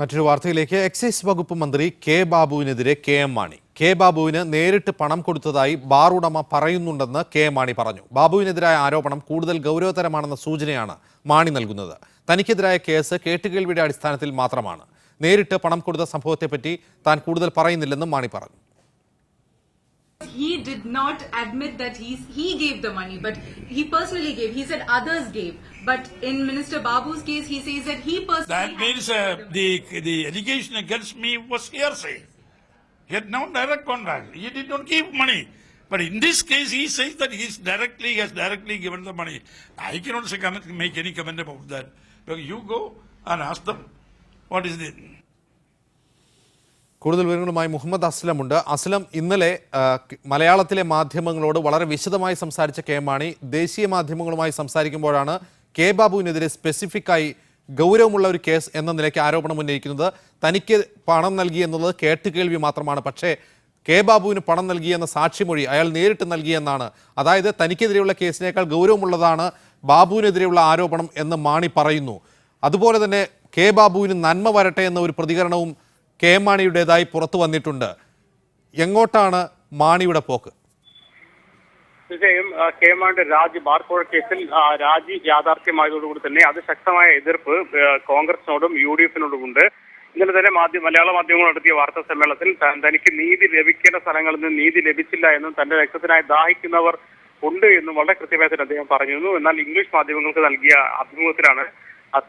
മറ്റൊരു വാർത്തയിലേക്ക് എക്സൈസ് വകുപ്പ് മന്ത്രി കെ ബാബുവിനെതിരെ കെ എം മാണി. കെ ബാബുവിന് നേരിട്ട് പണം കൊടുത്തതായി ബാർ ഉടമ പറയുന്നുണ്ടെന്ന് കെ എം മാണി പറഞ്ഞു. ബാബുവിനെതിരായ ആരോപണം കൂടുതൽ ഗൗരവതരമാണെന്ന സൂചനയാണ് മാണി നൽകുന്നത്. തനിക്കെതിരായ കേസ് കേട്ടുകേൾവിയുടെ അടിസ്ഥാനത്തിൽ മാത്രമാണ്. നേരിട്ട് പണം കൊടുത്ത സംഭവത്തെപ്പറ്റി താൻ കൂടുതൽ പറയുന്നില്ലെന്നും മാണി പറഞ്ഞു. He did not admit that he gave the money, but he personally gave. He said others gave. But in Minister Babu's case, he says that he personally... That means the allegation against me was hearsay. He had no direct contact. He did not give money. But in this case, he says that he has directly given the money. I cannot make any comment about that. But you go and ask them, what is it? കൂടുതൽ വിവരങ്ങളുമായി മുഹമ്മദ് അസ്ലമുണ്ട്. അസ്ലം, ഇന്നലെ മലയാളത്തിലെ മാധ്യമങ്ങളോട് വളരെ വിശദമായി സംസാരിച്ച K Mani ദേശീയ മാധ്യമങ്ങളുമായി സംസാരിക്കുമ്പോഴാണ് K ബാബുവിനെതിരെ സ്പെസിഫിക്കായി ഗൗരവമുള്ള ഒരു കേസ് എന്ന നിലയ്ക്ക് ആരോപണം ഉന്നയിക്കുന്നത്. തനിക്ക് പണം നൽകി എന്നുള്ളത് കേട്ടുകേൾവി മാത്രമാണ്, പക്ഷേ കെ ബാബുവിന് പണം നൽകിയെന്ന സാക്ഷിമൊഴി അയാൾ നേരിട്ട് നൽകിയെന്നാണ്. അതായത് തനിക്കെതിരെയുള്ള കേസിനേക്കാൾ ഗൗരവമുള്ളതാണ് ബാബുവിനെതിരെയുള്ള ആരോപണം എന്ന് മാണി പറയുന്നു. അതുപോലെ തന്നെ കെ ബാബുവിന് നന്മ വരട്ടെ എന്ന ഒരു പ്രതികരണവും കെ എം മാണിയുടേതായി പുറത്തു വന്നിട്ടുണ്ട്. എങ്ങോട്ടാണ് മാണിയുടെ പോക്ക്? തീർച്ചയായും കെ എം മാണിയുടെ ബാർക്കോഴ കേസിൽ രാജി യാഥാർത്ഥ്യമായതോടുകൂടി തന്നെ അതിശക്തമായ എതിർപ്പ് കോൺഗ്രസിനോടും UDF-നോടും ഉണ്ട്. ഇന്നലെ തന്നെ മലയാള മാധ്യമങ്ങൾ നടത്തിയ വാർത്താ സമ്മേളനത്തിൽ തനിക്ക് നീതി ലഭിക്കേണ്ട സ്ഥലങ്ങളിൽ നിന്ന് നീതി ലഭിച്ചില്ല എന്നും തന്റെ രക്തത്തിനായി ദാഹിക്കുന്നവർ ഉണ്ട് എന്നും വളരെ കൃത്യമായി തന്നെ അദ്ദേഹം പറഞ്ഞിരുന്നു. എന്നാൽ ഇംഗ്ലീഷ് മാധ്യമങ്ങൾക്ക് നൽകിയ അഭിമുഖത്തിലാണ്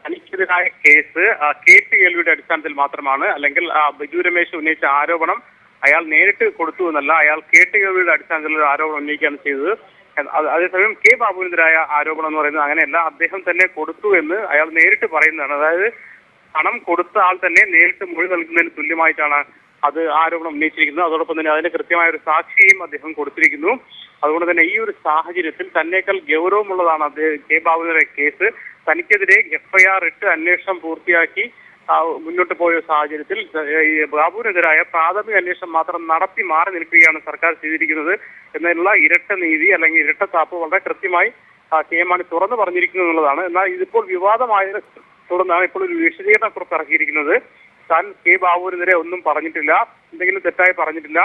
തനിക്കെതിരായ കേസ് കേട്ടുകേൾവിയുടെ അടിസ്ഥാനത്തിൽ മാത്രമാണ്, അല്ലെങ്കിൽ ബിജു രമേശ് ഉന്നയിച്ച ആരോപണം അയാൾ നേരിട്ട് കൊടുത്തു എന്നല്ല, അയാൾ കേട്ടുകേൾവിയുടെ അടിസ്ഥാനത്തിൽ ആരോപണം ഉന്നയിക്കുകയാണ് ചെയ്തത്. അതേസമയം കെ ബാബുവിനെതിരായ ആരോപണം എന്ന് പറയുന്നത് അങ്ങനെയല്ല, അദ്ദേഹം തന്നെ കൊടുത്തു എന്ന് അയാൾ നേരിട്ട് പറയുന്നതാണ്. അതായത് പണം കൊടുത്ത ആൾ തന്നെ നേരിട്ട് മൊഴി നൽകുന്നതിന് തുല്യമായിട്ടാണ് അത് ആരോപണം ഉന്നയിച്ചിരിക്കുന്നത്. അതോടൊപ്പം തന്നെ അതിന് കൃത്യമായ ഒരു സാക്ഷിയും അദ്ദേഹം കൊടുത്തിരിക്കുന്നു. അതുകൊണ്ട് തന്നെ ഈ ഒരു സാഹചര്യത്തിൽ തന്നേക്കാൾ ഗൗരവമുള്ളതാണ് കെ ബാബുവിന്റെ കേസ്. തനിക്കെതിരെ FIR ഇട്ട് അന്വേഷണം പൂർത്തിയാക്കി മുന്നോട്ട് പോയ സാഹചര്യത്തിൽ ബാബുവിനെതിരായ പ്രാഥമിക അന്വേഷണം മാത്രം നടത്തി മാറി നിൽക്കുകയാണ് സർക്കാർ ചെയ്തിരിക്കുന്നത് എന്നുള്ള ഇരട്ട നീതി അല്ലെങ്കിൽ ഇരട്ടത്താപ്പ് വളരെ കൃത്യമായി കെ എം മാണി തുറന്നു പറഞ്ഞിരിക്കുന്നു എന്നുള്ളതാണ്. എന്നാൽ ഇതിപ്പോൾ വിവാദമായതിനെ തുടർന്നാണ് ഇപ്പോൾ ഒരു വിശദീകരണക്കുറിപ്പ് ഇറക്കിയിരിക്കുന്നത്. താൻ കെ ബാബുവിനെതിരെ ഒന്നും പറഞ്ഞിട്ടില്ല, എന്തെങ്കിലും തെറ്റായി പറഞ്ഞിട്ടില്ല,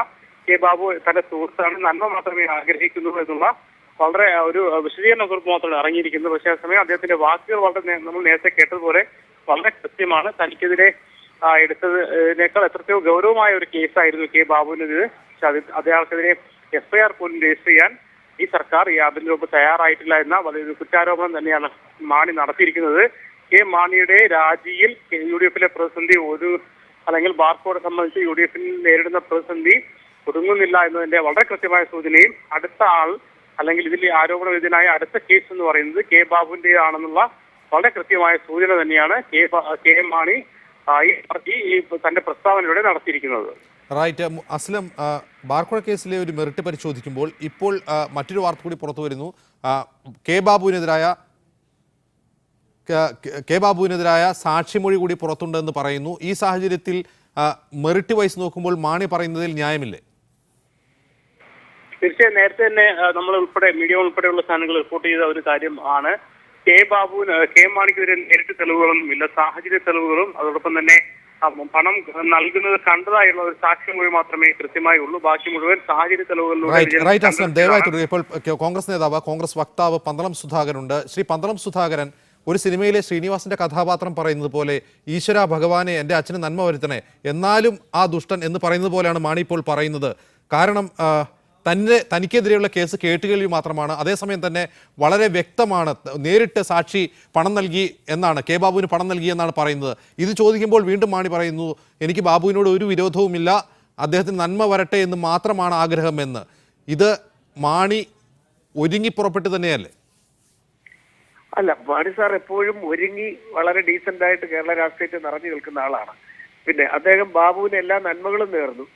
കെ ബാബു തന്റെ സുഹൃത്താണ്, നന്മ മാത്രമേ ആഗ്രഹിക്കുന്നു എന്നുള്ള വളരെ ഒരു വിശദീകരണക്കുറിപ്പ് മാത്രമാണ് ഇറങ്ങിയിരിക്കുന്നത്. പക്ഷേ അതേസമയം അദ്ദേഹത്തിന്റെ വാക്കുകൾ വളരെ നമ്മൾ നേരത്തെ കേട്ടതുപോലെ വളരെ കൃത്യമാണ്. തനിക്കെതിരെ എടുത്തതിനേക്കാൾ എത്രയോ ഗൗരവമായ ഒരു കേസായിരുന്നു കെ ബാബുവിനെതിരെ. പക്ഷെ അദ്ദേഹത്തിനെതിരെ FIR പോലും രജിസ്റ്റർ ചെയ്യാൻ ഈ സർക്കാർ, ഈ ആഭ്യന്തര വകുപ്പ് തയ്യാറായിട്ടില്ല എന്ന വലിയൊരു കുറ്റാരോപണം തന്നെയാണ് മാണി നടത്തിയിരിക്കുന്നത്. കെ മാണിയുടെ രാജിയിൽ UDF-ലെ പ്രതിസന്ധി അല്ലെങ്കിൽ ബാർക്കോടെ സംബന്ധിച്ച് UDF-ൽ നേരിടുന്ന പ്രതിസന്ധി ഒതുങ്ങുന്നില്ല എന്നതിന്റെ വളരെ കൃത്യമായ സൂചനയും അടുത്ത ആൾ അല്ലെങ്കിൽ ഇതിൽ ആരോപണ വിധേയനായ അടുത്ത കേസ് എന്ന് പറയുന്നത് കെ ബാബുവിന്റെ ആണെന്നുള്ള വളരെ കൃത്യമായ സൂചന തന്നെയാണ് കെ എം മാണി ഈ തന്റെ പ്രസ്താവനയിലൂടെ നടത്തിയിരിക്കുന്നത്. റൈറ്റ്. അസ്ലം, ബാർക്കോഴ കേസിലെ ഒരു മെറിറ്റ് പരിശോധിക്കുമ്പോൾ ഇപ്പോൾ മറ്റൊരു വാർത്ത കൂടി പുറത്തു വരുന്നു. കെ ബാബുവിനെതിരായ സാക്ഷിമൊഴി കൂടി പുറത്തുണ്ടെന്ന് പറയുന്നു. ഈ സാഹചര്യത്തിൽ മെറിറ്റ് വൈസ് നോക്കുമ്പോൾ മാണി പറയുന്നതിൽ ന്യായമില്ലേ? തീർച്ചയായും നേരത്തെ തന്നെ നമ്മൾ മീഡിയ ഉൾപ്പെടെയുള്ള ചാനലുകൾ റിപ്പോർട്ട് ചെയ്ത ഒരു കാര്യം ആണ്. കെ മാണിക്കെതിരെ നേരിട്ട് തെളിവുകളൊന്നും ഇല്ല, സാഹചര്യ തെളിവുകളും അതോടൊപ്പം തന്നെ പണം നൽകുന്നത് കണ്ടതായുള്ള ഒരു സാക്ഷ്യമൊഴി മാത്രമേ കൃത്യമായി ഉള്ളൂ. ബാക്കി മുഴുവൻ സാഹചര്യ തെളിവുകളിലൂടെ. ഇപ്പോൾ കോൺഗ്രസ് നേതാവ്, കോൺഗ്രസ് വക്താവ് പന്തളം സുധാകരനുണ്ട്. ശ്രീ പന്തളം സുധാകരൻ, ഒരു സിനിമയിലെ ശ്രീനിവാസന്റെ കഥാപാത്രം പറയുന്നത് പോലെ ഈശ്വര ഭഗവാനെ എൻ്റെ അച്ഛന് നന്മ വരുത്തണേ, എന്നാലും ആ ദുഷ്ടൻ എന്ന് പറയുന്നത് പോലെയാണ് മാണി ഇപ്പോൾ പറയുന്നത്. കാരണം തനിക്കെതിരെയുള്ള കേസ് കേട്ടുകേൾവി മാത്രമാണ്. അതേസമയം തന്നെ വളരെ വ്യക്തമാണ്, നേരിട്ട് സാക്ഷി പണം നൽകി എന്നാണ്, കെ ബാബുവിന് പണം നൽകി എന്നാണ് പറയുന്നത്. ഇത് ചോദിക്കുമ്പോൾ വീണ്ടും മാണി പറയുന്നു എനിക്ക് ബാബുവിനോട് ഒരു വിരോധവുമില്ല, അദ്ദേഹത്തിന് നന്മ വരട്ടെ എന്ന് മാത്രമാണ് ആഗ്രഹമെന്ന്. ഇത് മാണി ഒരുങ്ങി പുറപ്പെട്ട് തന്നെയല്ലേ? അല്ല, മാണി സാർ എപ്പോഴും ഒരുങ്ങി വളരെ ഡീസന്റ് ആയിട്ട് കേരള രാഷ്ട്രീയത്തിൽ നിറഞ്ഞു നിൽക്കുന്ന ആളാണ്. പിന്നെ അദ്ദേഹം ബാബുവിന് എല്ലാ നന്മകളും നേർന്നു.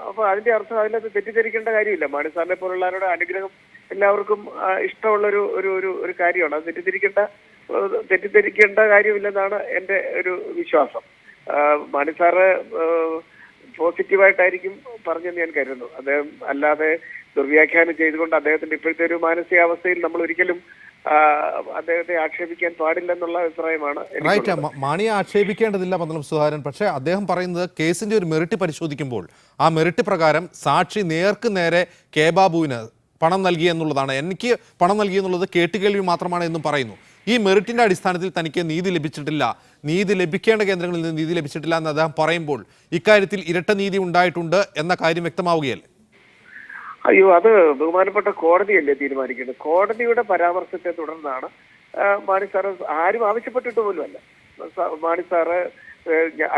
അപ്പൊ അതിന്റെ അർത്ഥം അതിനകത്ത് തെറ്റിദ്ധരിക്കേണ്ട കാര്യമില്ല. മാണി സാറിനെ പോലുള്ളവരുടെ അനുഗ്രഹം എല്ലാവർക്കും ഇഷ്ടമുള്ള ഒരു കാര്യമാണ്. അത് തെറ്റിദ്ധരിക്കേണ്ട കാര്യമില്ലെന്നാണ് എന്റെ ഒരു വിശ്വാസം. മാണി സാറ് പോസിറ്റീവായിട്ടായിരിക്കും പറഞ്ഞെന്ന് ഞാൻ കരുതുന്നു. അദ്ദേഹം അല്ലാതെ ദുർവ്യാഖ്യാനം ചെയ്തുകൊണ്ട് അദ്ദേഹത്തിന്റെ ഇപ്പോഴത്തെ ഒരു മാനസികാവസ്ഥയിൽ നമ്മൾ ഒരിക്കലും അദ്ദേഹത്തെ ആക്ഷേപിക്കാൻ പാടില്ലെന്നുള്ള അഭിപ്രായമാണ് റൈറ്റ്. എനിക്കുള്ളത്. മാണിയെ ആക്ഷേപിക്കേണ്ടതില്ല പന്തളം സുധാകരൻ. പക്ഷേ അദ്ദേഹം പറയുന്നത് കേസിന്റെ ഒരു മെറിറ്റ് പരിശോധിക്കുമ്പോൾ ആ മെറിറ്റ് പ്രകാരം സാക്ഷി നേർക്ക് നേരെ കെ ബാബുവിന് പണം നൽകി എന്നുള്ളതാണ്. എനിക്ക് പണം നൽകി എന്നുള്ളത് കേട്ടുകേൾവി മാത്രമാണ് എന്നും പറയുന്നു. ഈ മെറിറ്റിന്റെ അടിസ്ഥാനത്തിൽ തനിക്ക് നീതി ലഭിച്ചിട്ടില്ല, നീതി ലഭിക്കേണ്ട കേന്ദ്രങ്ങളിൽ നിന്ന് നീതി ലഭിച്ചിട്ടില്ല എന്ന് അദ്ദേഹം പറയുമ്പോൾ ഇക്കാര്യത്തിൽ ഇരട്ട നീതി ഉണ്ടായിട്ടുണ്ട് എന്ന കാര്യം വ്യക്തമാവുകയല്ലേ? അയ്യോ, അത് ബഹുമാനപ്പെട്ട കോടതിയല്ലേ തീരുമാനിക്കുന്നത്. കോടതിയുടെ പരാമർശത്തെ തുടർന്നാണ് മാണി സാറ്, ആരും ആവശ്യപ്പെട്ടിട്ട് പോലുമല്ല. മാണി സാറ്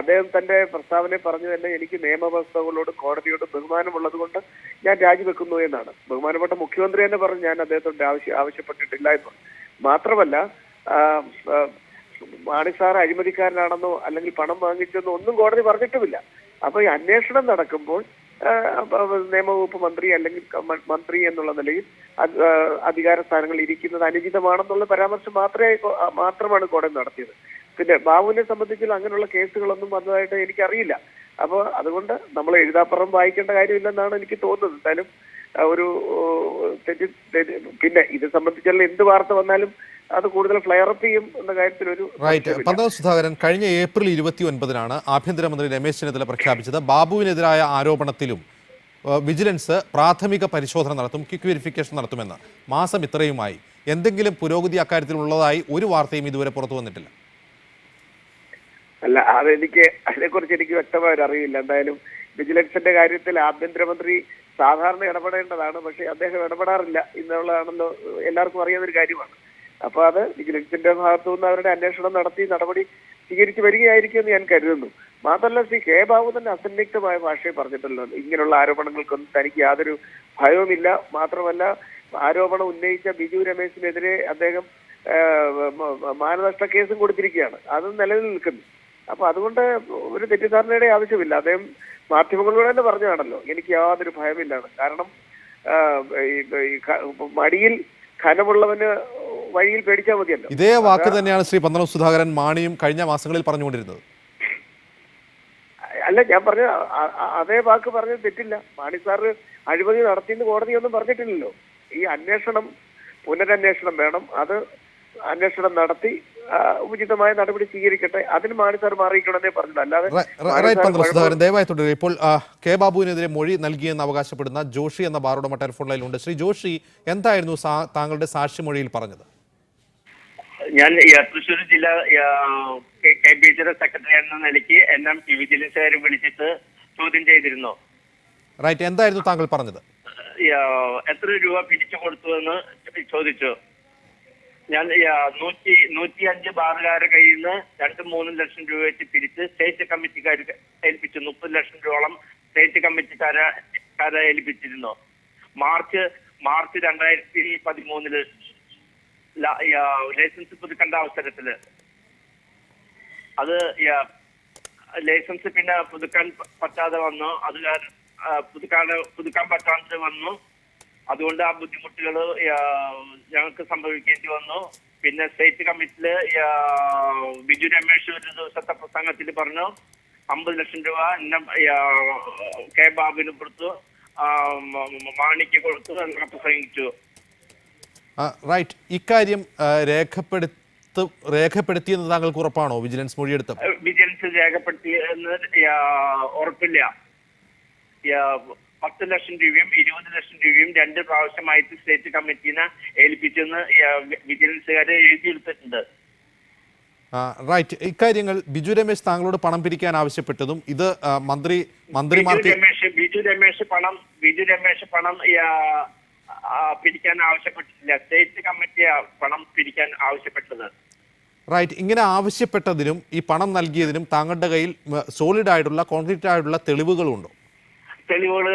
അദ്ദേഹം തന്റെ പ്രസ്താവനയിൽ പറഞ്ഞു തന്നെ എനിക്ക് നിയമവ്യവസ്ഥകളോട് കോടതിയോട് ബഹുമാനമുള്ളത് കൊണ്ട് ഞാൻ രാജിവെക്കുന്നു എന്നാണ്. ബഹുമാനപ്പെട്ട മുഖ്യമന്ത്രി തന്നെ പറഞ്ഞു ഞാൻ അദ്ദേഹത്തോട് ആവശ്യപ്പെട്ടിട്ടില്ല എന്ന്. മാത്രമല്ല മാണി സാർ അഴിമതിക്കാരനാണെന്നോ അല്ലെങ്കിൽ പണം വാങ്ങിച്ചെന്നോ ഒന്നും കോടതി പറഞ്ഞിട്ടുമില്ല. അപ്പൊ ഈ അന്വേഷണം നടക്കുമ്പോൾ നിയമവകുപ്പ് മന്ത്രി അല്ലെങ്കിൽ മന്ത്രി എന്നുള്ള നിലയിൽ അധികാര സ്ഥാനങ്ങളിൽ ഇരിക്കുന്നത് അനുചിതമാണെന്നുള്ള പരാമർശം മാത്രമാണ് കോടതി നടത്തിയത്. പിന്നെ ബാബുവിനെ സംബന്ധിച്ചുള്ള അങ്ങനെയുള്ള കേസുകളൊന്നും വന്നതായിട്ട് എനിക്കറിയില്ല. അപ്പോൾ അതുകൊണ്ട് നമ്മൾ എഴുതാപ്പുറം വായിക്കേണ്ട കാര്യമില്ലെന്നാണ് എനിക്ക് തോന്നുന്നത്. എന്തായാലും ഒരു പിന്നെ ഇത് സംബന്ധിച്ചുള്ള എന്ത് വാർത്ത വന്നാലും അത് കൂടുതൽ ഫ്ലെയർ അപ്പ് ചെയ്യും എന്ന കാര്യത്തിൽ ഒരു റൈറ്റ്. പന്തളം സുധാകരൻ, കഴിഞ്ഞ ഏപ്രിൽ 29-നാണ് ആഭ്യന്തരമന്ത്രി രമേശ് ചെന്നിത്തല പ്രഖ്യാപിച്ചത് ബാബുവിനെതിരായ ആരോപണത്തിലും വിജിലൻസ് പ്രാഥമിക പരിശോധന നടത്തും, ക്വിക്ക് വെരിഫിക്കേഷൻ നടത്തുമെന്ന്. മാസം ഇത്രയുമായി എന്തെങ്കിലും പുരോഗതി അക്കാര്യത്തിൽ ഉള്ളതായി ഒരു വാർത്തയും ഇതുവരെ പുറത്തു വന്നിട്ടില്ല. അല്ല, അതിനെക്കുറിച്ച് എനിക്ക് വ്യക്തമായ ഒരു അറിവില്ല. എന്തായാലും വിജിലൻസിന്റെ കാര്യത്തിൽ ആഭ്യന്തരമന്ത്രി സാധാരണ ഇടപെടേണ്ടതാണ്, പക്ഷെ അദ്ദേഹം ഇടപെടാറില്ല എന്നുള്ളതാണല്ലോ എല്ലാവർക്കും അറിയാവുന്ന ഒരു കാര്യമാണ്. അപ്പൊ അത് വിജിലൻസിന്റെ ഭാഗത്തു നിന്ന് അവരുടെ അന്വേഷണം നടത്തി നടപടി സ്വീകരിച്ചു വരികയായിരിക്കും എന്ന് ഞാൻ കരുതുന്നു. മാത്രമല്ല കെ ബാബു തന്നെ അസന്നിഗ്ധമായ ഭാഷയിൽ പറഞ്ഞിട്ടല്ലോ ഇങ്ങനെയുള്ള ആരോപണങ്ങൾക്കൊന്നും തനിക്ക് യാതൊരു ഭയവുമില്ല. മാത്രമല്ല ആരോപണം ഉന്നയിച്ച ബിജു രമേശിനെതിരെ അദ്ദേഹം മാനനഷ്ട കേസും കൊടുത്തിരിക്കുകയാണ്, അത് നിലനിൽക്കുന്നു. അപ്പൊ അതുകൊണ്ട് ഒരു തെറ്റിദ്ധാരണയുടെ ആവശ്യമില്ല. അദ്ദേഹം മാധ്യമങ്ങളോട് തന്നെ പറഞ്ഞതാണല്ലോ എനിക്ക് യാതൊരു ഭയമില്ലാണ്. കാരണം മടിയിൽ ഖനമുള്ളവന് വഴിയിൽ പേടിച്ചാൽ മതിയല്ലോ. ഇതേ വാക്ക് തന്നെയാണ് ശ്രീ പന്തളം സുധാകരൻ മാണിയും കഴിഞ്ഞ മാസങ്ങളിൽ പറഞ്ഞുകൊണ്ടിരുന്നത്. അല്ല, ഞാൻ പറഞ്ഞ അതേ വാക്ക് പറഞ്ഞത് തെറ്റില്ല. മാണി സാറ് അഴിമതി നടത്തിയെന്ന് കോടതിയൊന്നും പറഞ്ഞിട്ടില്ലല്ലോ. ഈ അന്വേഷണം പുനരന്വേഷണം വേണം, അത് അന്വേഷണം നടത്തി ഉചിതമായ നടപടി സ്വീകരിക്കട്ടെ, അതിന് മാണി സാർ മാറിയിക്കണമെന്നേ പറഞ്ഞില്ല. അല്ലാതെ ദയവായി തുടരുക. ഇപ്പോൾ കെ ബാബുവിനെതിരെ മൊഴി നൽകിയെന്ന് അവകാശപ്പെടുന്ന ജോഷി എന്ന ബാറുടമ ടെലിഫോൺ ലൈനിലുണ്ട്. ശ്രീ ജോഷി, എന്തായിരുന്നു താങ്കളുടെ സാക്ഷിമൊഴിയിൽ പറഞ്ഞത്? ഞാൻ തൃശ്ശൂർ ജില്ലാ KBJയുടെ സെക്രട്ടറി എന്ന നിലയ്ക്ക് എന്നെ വിജിലൻസുകാർ വിളിച്ചിട്ട് ചോദ്യം ചെയ്തിരുന്നു. റൈറ്റ്. എന്തായിരുന്നു താങ്കൾ പറഞ്ഞത്? എത്ര രൂപ പിരിച്ചു കൊടുത്തു എന്ന് ചോദിച്ചു. ഞാൻ 105 ബാറുകാരുടെ കയ്യിൽ നിന്ന് 2-3 ലക്ഷം രൂപ വെച്ച് പിരിച്ച് സ്റ്റേറ്റ് കമ്മിറ്റിക്കാർ ഏൽപ്പിച്ചു. 30 ലക്ഷം രൂപയോളം സ്റ്റേറ്റ് കമ്മിറ്റിക്കാരെ ഏൽപ്പിച്ചിരുന്നു. മാർച്ച് 2013 ലൈസൻസ് പുതുക്കേണ്ട അവസരത്തില് അത് ലൈസൻസ് പിന്നെ പുതുക്കാൻ പറ്റാതെ വന്നു. അത് പുതുക്കാൻ പറ്റാതെ വന്നു. അതുകൊണ്ട് ആ ബുദ്ധിമുട്ടുകൾ ഞങ്ങൾക്ക് സംഭവിക്കേണ്ടി വന്നു. പിന്നെ സ്റ്റേറ്റ് കമ്മിറ്റിയില് ബിജു രമേശ് ഒരു ദിവസത്തെ പ്രസംഗത്തിൽ പറഞ്ഞു 50 ലക്ഷം രൂപ കെ ബാബുവിന് കൊടുത്തു, മാണിക്ക് കൊടുത്തു എന്നൊക്കെ പ്രസംഗിച്ചു. റൈറ്റ്. ഇക്കാര്യം രേഖപ്പെടുത്തിയെന്ന് താങ്കൾക്ക് ഉറപ്പാണോ? വിജിലൻസ് മൊഴിയെടുത്ത വിജിലൻസ് രേഖപ്പെടുത്തിയെന്ന് ഉറപ്പില്ല. 10 ലക്ഷം രൂപയും 20 ലക്ഷം രൂപയും 2 പ്രാവശ്യമായിട്ട് സ്റ്റേറ്റ് കമ്മിറ്റീനെ ഏൽപ്പിച്ചെന്ന് വിജിലൻസുകാരെ എഴുതിയെടുത്തിട്ടുണ്ട്. റൈറ്റ്. ഇക്കാര്യങ്ങൾ ബിജു രമേശ് താങ്കളോട് പണം പിരിക്കാൻ ആവശ്യപ്പെട്ടതും ഇത് മന്ത്രിമാർക്ക് ബിജു രമേശ് പണം പിരിക്കാൻ ആവശ്യപ്പെട്ടിട്ടില്ല. സ്റ്റേറ്റ് കമ്മിറ്റിയാ പണം പിരിക്കാൻ ആവശ്യപ്പെട്ടത്. റൈറ്റ്. ഇങ്ങനെ ആവശ്യപ്പെട്ടതിനും ഈ പണം നൽകിയതിനും താങ്കളുടെ കയ്യിൽ സോളിഡ് ആയിട്ടുള്ള കോൺക്രീറ്റ് ആയിട്ടുള്ള തെളിവുകളുണ്ടോ? തെളിവുകൾ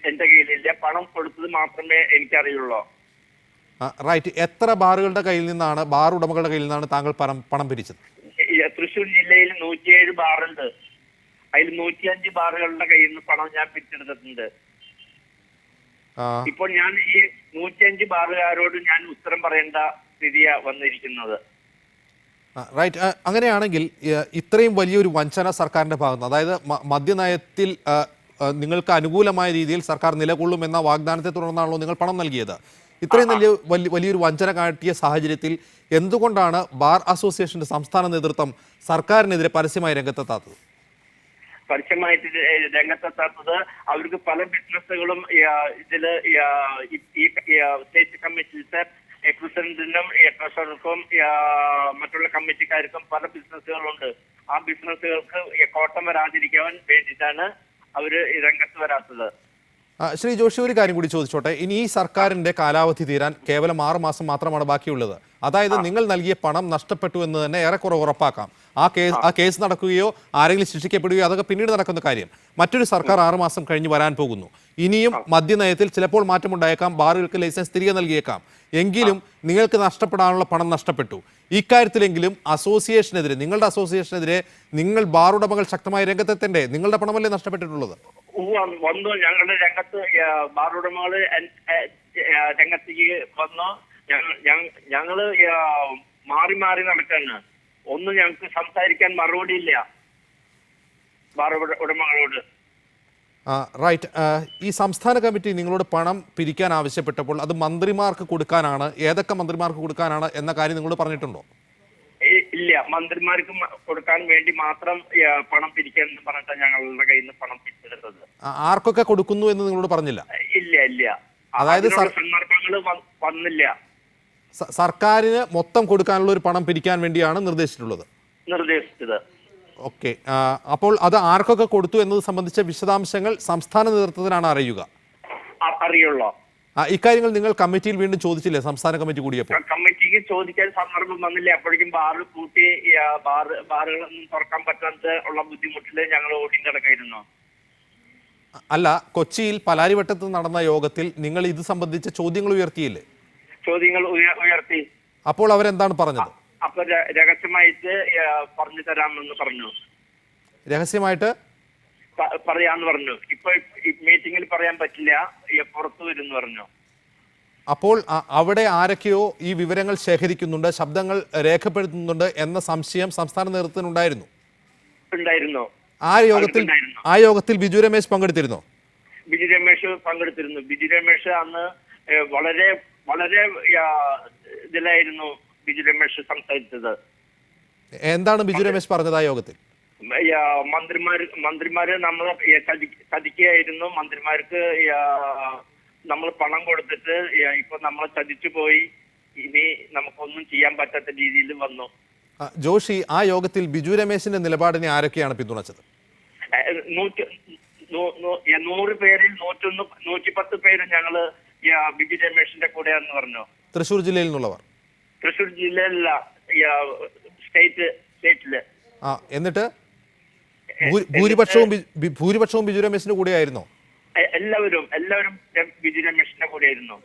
എന്റെ കയ്യിലില്ല. പണം കൊടുത്തത് മാത്രമേ എനിക്കറിയുള്ളൂ. റൈറ്റ്. എത്ര ബാറുകളുടെ കയ്യിൽ നിന്നാണ്, ബാർ ഉടമകളുടെ കയ്യിൽ നിന്നാണ് താങ്കൾ പണം പിരിച്ചത്? തൃശ്ശൂർ ജില്ലയിൽ 107 ബാറുണ്ട്. അതിൽ 105 ബാറുകളുടെ കയ്യിൽ നിന്ന് പണം ഞാൻ പിരിച്ചെടുത്തിട്ടുണ്ട്. ഇപ്പോൾ ഞാൻ ഈ 105 ബാറുകാരോട് ഞാൻ ഉത്തരം പറയേണ്ട സ്ഥിതിയാ വന്നിരിക്കുന്നത്. റൈറ്റ്. അങ്ങനെയാണെങ്കിൽ ഇത്രയും വലിയൊരു വഞ്ചന സർക്കാരിന്റെ ഭാഗത്ത്, അതായത് മദ്യനയത്തിൽ നിങ്ങൾക്ക് അനുകൂലമായ രീതിയിൽ സർക്കാർ നിലകൊള്ളുമെന്ന വാഗ്ദാനത്തെ തുടർന്നാണല്ലോ നിങ്ങൾ പണം നൽകിയത്. ഇത്രയും വലിയൊരു വഞ്ചന കാട്ടിയ സാഹചര്യത്തിൽ എന്തുകൊണ്ടാണ് ബാർ അസോസിയേഷന്റെ സംസ്ഥാന നേതൃത്വം സർക്കാരിനെതിരെ പരസ്യമായി രംഗത്തെത്താത്തത്? പരസ്യമായിട്ട് രംഗത്തെത്താത്തത് അവർക്ക് പല ബിസിനസ്സുകളും ഇതില് ഈ സ്റ്റേറ്റ് കമ്മിറ്റിയിലത്തെ പ്രസിഡന്റിനും ട്രഷറർക്കും മറ്റുള്ള കമ്മിറ്റിക്കാർക്കും പല ബിസിനസ്സുകളുണ്ട്. ആ ബിസിനസ്സുകൾക്ക് കോട്ടം വരാതിരിക്കാൻ വേണ്ടിയിട്ടാണ് അവര് രംഗത്ത് വരാത്തത്. ശ്രീ ജോഷി, ഒരു കാര്യം കൂടി ചോദിച്ചോട്ടെ. ഇനി ഈ സർക്കാരിന്റെ കാലാവധി തീരാൻ കേവലം 6 മാസം മാത്രമാണ് ബാക്കിയുള്ളത്. അതായത് നിങ്ങൾ നൽകിയ പണം നഷ്ടപ്പെട്ടു എന്ന് തന്നെ ഏറെക്കുറെ ഉറപ്പാക്കാം. ആ കേസ് നടക്കുകയോ ആരെങ്കിലും ശിക്ഷിക്കപ്പെടുകയോ അതൊക്കെ പിന്നീട് നടക്കുന്ന കാര്യം. മറ്റൊരു സർക്കാർ 6 മാസം കഴിഞ്ഞ് വരാൻ പോകുന്നു. ഇനിയും മദ്യനയത്തിൽ ചിലപ്പോൾ മാറ്റമുണ്ടായേക്കാം, ബാറുകൾക്ക് ലൈസൻസ് തിരികെ നൽകിയേക്കാം. എങ്കിലും നിങ്ങൾക്ക് നഷ്ടപ്പെടാനുള്ള പണം നഷ്ടപ്പെട്ടു. ഇക്കാര്യത്തിലെങ്കിലും അസോസിയേഷനെതിരെ, നിങ്ങളുടെ അസോസിയേഷനെതിരെ നിങ്ങൾ ബാറുടമകൾ ശക്തമായി രംഗത്തെത്തണ്ടേ? നിങ്ങളുടെ പണമല്ലേ നഷ്ടപ്പെട്ടിട്ടുള്ളത്? വന്നു, ഞങ്ങളുടെ രംഗത്ത് ബാറുടമകള് രംഗത്തേക്ക് വന്നു. ഞങ്ങള് മാറി മാറി നടക്കാണ്. ഒന്നും ഞങ്ങൾക്ക് സംസാരിക്കാൻ മറുപടിയില്ല ബാർ ഉടമകളോട്. റൈറ്റ്. ഈ സംസ്ഥാന കമ്മിറ്റി നിങ്ങളോട് പണം പിരിക്കാൻ ആവശ്യപ്പെട്ടപ്പോൾ അത് മന്ത്രിമാർക്ക് കൊടുക്കാനാണ്, ഏതൊക്കെ മന്ത്രിമാർക്ക് കൊടുക്കാനാണ് എന്ന കാര്യം നിങ്ങളോട് പറഞ്ഞിട്ടുണ്ടോ? ഇല്ല, മന്ത്രിമാർക്ക് കൊടുക്കാൻ വേണ്ടി മാത്രം പണം പിരിക്കാൻ പറഞ്ഞിട്ടാണ് ഞങ്ങളുടെ കയ്യിൽ നിന്ന് പണം പിരിച്ചെടുത്തത്. ആർക്കൊക്കെ കൊടുക്കുന്നു എന്ന് നിങ്ങളോട് പറഞ്ഞില്ല? ഇല്ല. അതായത് സന്ദർഭങ്ങൾ വന്നില്ല. സർക്കാരിന് മൊത്തം കൊടുക്കാനുള്ള ഒരു പണം പിരിക്കാൻ വേണ്ടിയാണ് നിർദ്ദേശിച്ചത്. ഓക്കെ. അപ്പോൾ അത് ആർക്കൊക്കെ കൊടുത്തു എന്നത് സംബന്ധിച്ച വിശദാംശങ്ങൾ സംസ്ഥാന നേതൃത്വത്തിനാണ് അറിയുള്ളൂ. ഇക്കാര്യങ്ങൾ നിങ്ങൾ കമ്മിറ്റിയിൽ വീണ്ടും ചോദിച്ചില്ലേ? സംസ്ഥാന കമ്മിറ്റി കൂടിയപ്പോൾ കമ്മിറ്റിക്ക് ചോദിക്കാൻ സന്ദർഭം വന്നില്ല. അപ്പോഴേക്കും ബാറ് കൂട്ടി ബാറുകളൊന്നും തുറക്കാൻ പറ്റാത്ത ഉള്ള ബുദ്ധിമുട്ടില് ഞങ്ങൾ ഓടി കിടക്കായിരുന്നു. അല്ല, കൊച്ചിയിൽ പലാരിവട്ടത്ത് നടന്ന യോഗത്തിൽ നിങ്ങൾ ഇത് സംബന്ധിച്ച ചോദ്യങ്ങൾ ഉയർത്തിയില്ലേ? ചോദ്യങ്ങൾ ഉയർത്തി. അപ്പോൾ അവരെന്താണ് പറഞ്ഞത്? അപ്പൊ രഹസ്യമായിട്ട് പറഞ്ഞു തരാമെന്ന് പറഞ്ഞു. രഹസ്യമായിട്ട് പറയാന്ന് പറഞ്ഞു. ഇപ്പൊ മീറ്റിംഗിൽ പറയാൻ പറ്റില്ല, പുറത്തു വരും പറഞ്ഞു. അപ്പോൾ അവിടെ ആരൊക്കെയോ ഈ വിവരങ്ങൾ ശേഖരിക്കുന്നുണ്ട്, ശബ്ദങ്ങൾ രേഖപ്പെടുത്തുന്നുണ്ട് എന്ന സംശയം സംസ്ഥാന നേതൃത്വത്തിനുണ്ടായിരുന്നു. ആ യോഗത്തിൽ ബിജു രമേശ് പങ്കെടുത്തിരുന്നോ? ബിജു രമേശ് പങ്കെടുത്തിരുന്നു. ബിജു രമേശ് അന്ന് വളരെ വളരെ ഇതിലായിരുന്നു ബിജു രമേശ് സംസാരിച്ചത്. എന്താണ് ബിജു രമേശ് പറഞ്ഞത് ആ യോഗത്തിൽ? മന്ത്രിമാര് നമ്മളെ ചതിക്കുകയായിരുന്നു. മന്ത്രിമാർക്ക് നമ്മൾ പണം കൊടുത്തിട്ട് ഇപ്പൊ നമ്മളെ ചതിച്ചു പോയി, ഇനി നമുക്കൊന്നും ചെയ്യാൻ പറ്റാത്ത രീതിയിൽ വന്നു. ജോഷി, ആ യോഗത്തിൽ ബിജു രമേശിന്റെ നിലപാടിനെ ആരൊക്കെയാണ് പിന്തുണച്ചത്? 100 പേരിൽ 110 പേര് ഞങ്ങള് ബിജു രമേശിന്റെ കൂടെയാന്ന് പറഞ്ഞു. തൃശ്ശൂർ ജില്ലയിൽ നിന്നുള്ളവർ? തൃശ്ശൂർ ജില്ലയിലല്ല, സ്റ്റേറ്റില്. എന്നിട്ട് ഭൂരിപക്ഷവും ബിജു രമേശിന്റെ കൂടെയായിരുന്നോ? എല്ലാവരും ബിജു രമേശിന്റെ കൂടെയായിരുന്നു.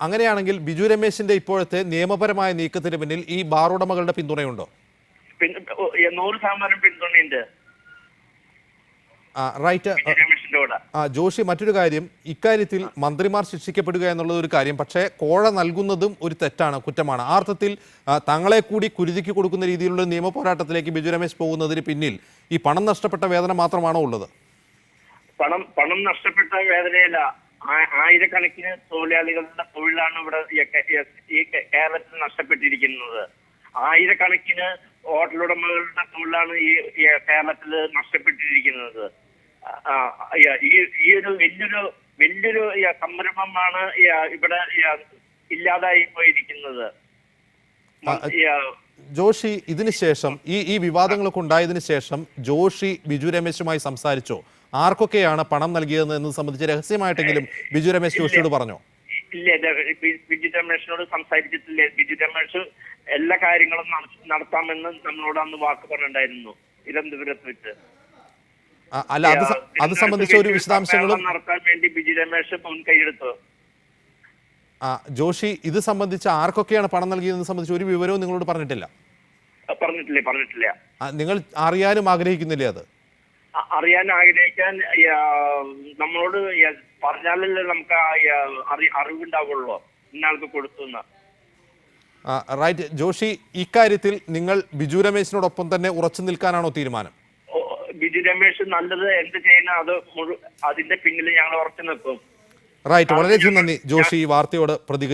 അങ്ങനെയാണെങ്കിൽ ബിജു രമേശിന്റെ ഇപ്പോഴത്തെ നിയമപരമായ നീക്കത്തിന് പിന്നിൽ ഈ ബാർ ഉടമകളുടെ പിന്തുണയുണ്ടോ? 100% പിന്തുണയുണ്ട്. റൈറ്റ്. ജോഷി, മറ്റൊരു കാര്യം, ഇക്കാര്യത്തിൽ മന്ത്രിമാർ ശിക്ഷിക്കപ്പെടുക എന്നുള്ളത് ഒരു കാര്യം. പക്ഷേ കോഴ നൽകുന്നതും ഒരു തെറ്റാണ്, കുറ്റമാണ്. ആ അർത്ഥത്തിൽ തങ്ങളെ കൂടി കുരുതിക്ക് കൊടുക്കുന്ന രീതിയിലുള്ള നിയമ പോരാട്ടത്തിലേക്ക് ബിജു രമേശ് പോകുന്നതിന് പിന്നിൽ ഈ പണം നഷ്ടപ്പെട്ട വേദന മാത്രമാണോ ഉള്ളത്? പണം നഷ്ടപ്പെട്ട വേദനയല്ല, ആയിരക്കണക്കിന് തൊഴിലാളികളുടെ തൊഴിലാണ് ഇവിടെ ഈ കേരളത്തിൽ നഷ്ടപ്പെട്ടിരിക്കുന്നത്. ആയിരക്കണക്കിന് ഹോട്ടലുടമകളുടെ തൊഴിലാണ് ഈ കേരളത്തിൽ നഷ്ടപ്പെട്ടിരിക്കുന്നത്. ഈ ഒരു വലിയൊരു സംരംഭമാണ് ഇവിടെ ഇല്ലാതായി പോയിരിക്കുന്നത്. ജോഷി, ഇതിനുശേഷം ഈ വിവാദങ്ങളൊക്കെ ഉണ്ടായതിനു ശേഷം ജോഷി ബിജു രമേശുമായി സംസാരിച്ചോ? ആർക്കൊക്കെയാണ് പണം നൽകിയതെന്ന് എന്നത് സംബന്ധിച്ച് രഹസ്യമായിട്ടെങ്കിലും ബിജു രമേശ് ജോഷിയോട് പറഞ്ഞോ? ഇല്ല, ബിജു രമേശിനോട് സംസാരിച്ചിട്ടില്ല. ബിജു രമേശ് എല്ലാ കാര്യങ്ങളും നടത്താമെന്ന് നമ്മളോട് അന്ന് വാക്ക് പറഞ്ഞിട്ടുണ്ടായിരുന്നു തിരുവനന്തപുരത്ത് വെച്ച്. അല്ല, അത് സംബന്ധിച്ച ഒരു വിശദാംശങ്ങളും നടത്താൻ വേണ്ടി ബിജു രമേശ് മുൻകൈയെടുത്തു. ജോഷി, ഇത് സംബന്ധിച്ച് ആർക്കൊക്കെയാണ് പണം നൽകിയതെന്ന് സംബന്ധിച്ച് ഒരു വിവരവും നിങ്ങളോട് പറഞ്ഞിട്ടില്ല? പറഞ്ഞിട്ടില്ല. നിങ്ങൾ അറിയാനും ആഗ്രഹിക്കുന്നില്ലേ? അത് അറിയാൻ ആഗ്രഹിക്കാൻ നമ്മളോട് പറഞ്ഞാലല്ലേ നമുക്ക് അറിവുണ്ടാവുള്ളൂ ഇന്നാൾക്ക് കൊടുത്തു. റൈറ്റ്. ജോഷി, ഇക്കാര്യത്തിൽ നിങ്ങൾ ബിജു രമേശിനോടൊപ്പം തന്നെ ഉറച്ചു നിൽക്കാനാണോ തീരുമാനം? ബിജു രമേശ് നല്ലത് എന്ത് ചെയ്യുന്ന അതിന്റെ പിന്നിൽ ഞങ്ങൾ ഉറച്ചു നിൽക്കും. റൈറ്റ്. വളരെയധികം നന്ദി ജോഷി ഈ വാർത്തയോട് പ്രതികരിച്ചു.